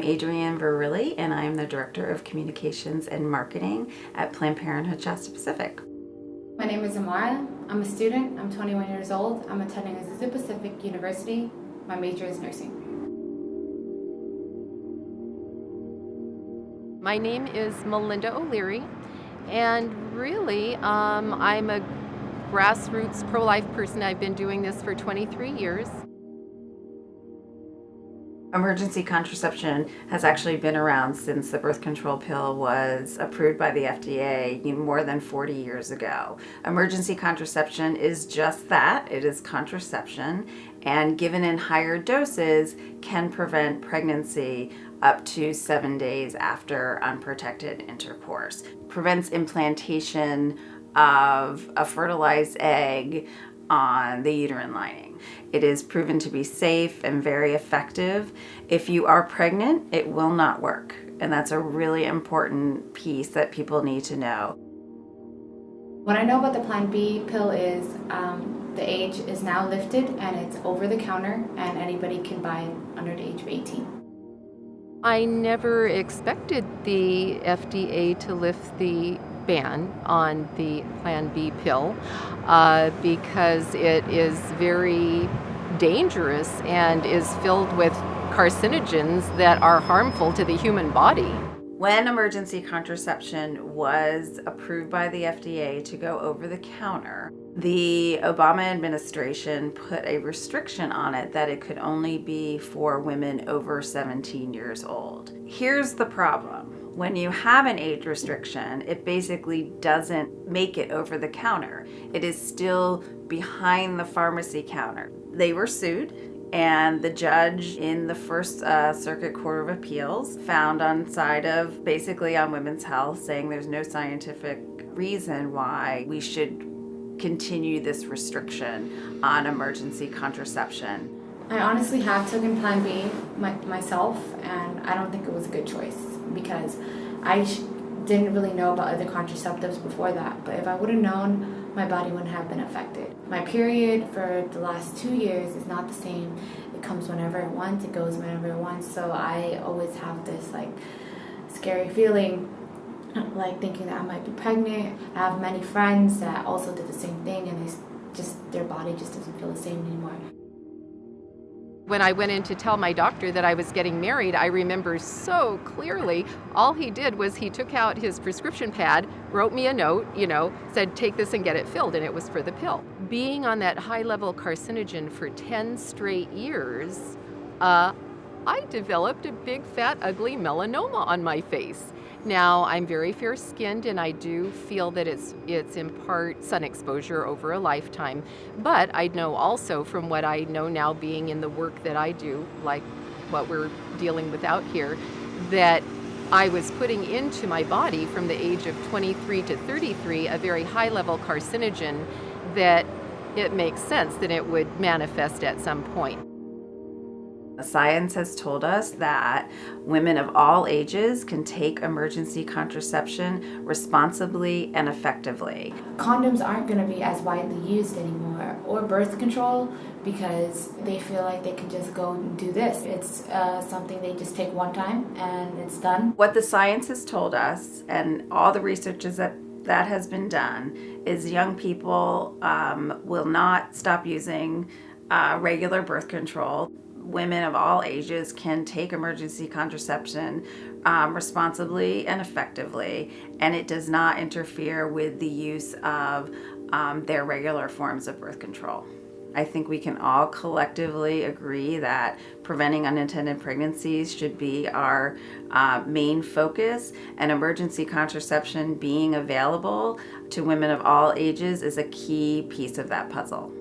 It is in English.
Adrienne Verrilli, and I'm the Director of Communications and Marketing at Planned Parenthood Shasta Pacific. My name is Amara. I'm a student. I'm 21 years old. I'm attending Azusa Pacific University. My major is nursing. My name is Melinda O'Leary, and really, I'm a grassroots pro-life person. I've been doing this for 23 years. Emergency contraception has actually been around since the birth control pill was approved by the FDA more than 40 years ago. Emergency contraception is just that. It is contraception, and given in higher doses can prevent pregnancy up to 7 days after unprotected intercourse. Prevents implantation of a fertilized egg on the uterine lining. It is proven to be safe and very effective. If you are pregnant, it will not work. And that's a really important piece that people need to know. What I know about the Plan B pill is the age is now lifted and it's over the counter and anybody can buy it under the age of 18. I never expected the FDA to lift the ban on the Plan B pill because it is very dangerous and is filled with carcinogens that are harmful to the human body. When emergency contraception was approved by the FDA to go over the counter, the Obama administration put a restriction on it that it could only be for women over 17 years old. Here's the problem. When you have an age restriction, it basically doesn't make it over the counter. It is still behind the pharmacy counter. They were sued, and the judge in the First Circuit Court of Appeals found on side of basically on women's health, saying there's no scientific reason why we should continue this restriction on emergency contraception. I honestly have taken Plan B myself, and I don't think it was a good choice because I didn't really know about other contraceptives before that. But if I would have known, my body wouldn't have been affected. My period for the last 2 years is not the same. It comes whenever it wants, it goes whenever it wants. So I always have this scary feeling, like thinking that I might be pregnant. I have many friends that also did the same thing, and their body just doesn't feel the same anymore. When I went in to tell my doctor that I was getting married, I remember so clearly, all he did was he took out his prescription pad, wrote me a note, said take this and get it filled, and it was for the pill. Being on that high-level carcinogen for 10 straight years, I developed a big, fat, ugly melanoma on my face. Now, I'm very fair-skinned, and I do feel that it's in part sun exposure over a lifetime. But I know also from what I know now being in the work that I do, like what we're dealing with out here, that I was putting into my body from the age of 23 to 33 a very high-level carcinogen that it makes sense that it would manifest at some point. Science has told us that women of all ages can take emergency contraception responsibly and effectively. Condoms aren't going to be as widely used anymore, or birth control, because they feel like they can just go and do this. It's something they just take one time and it's done. What the science has told us, and all the research is that has been done, is young people will not stop using regular birth control. Women of all ages can take emergency contraception responsibly and effectively, and it does not interfere with the use of their regular forms of birth control. I think we can all collectively agree that preventing unintended pregnancies should be our main focus, and emergency contraception being available to women of all ages is a key piece of that puzzle.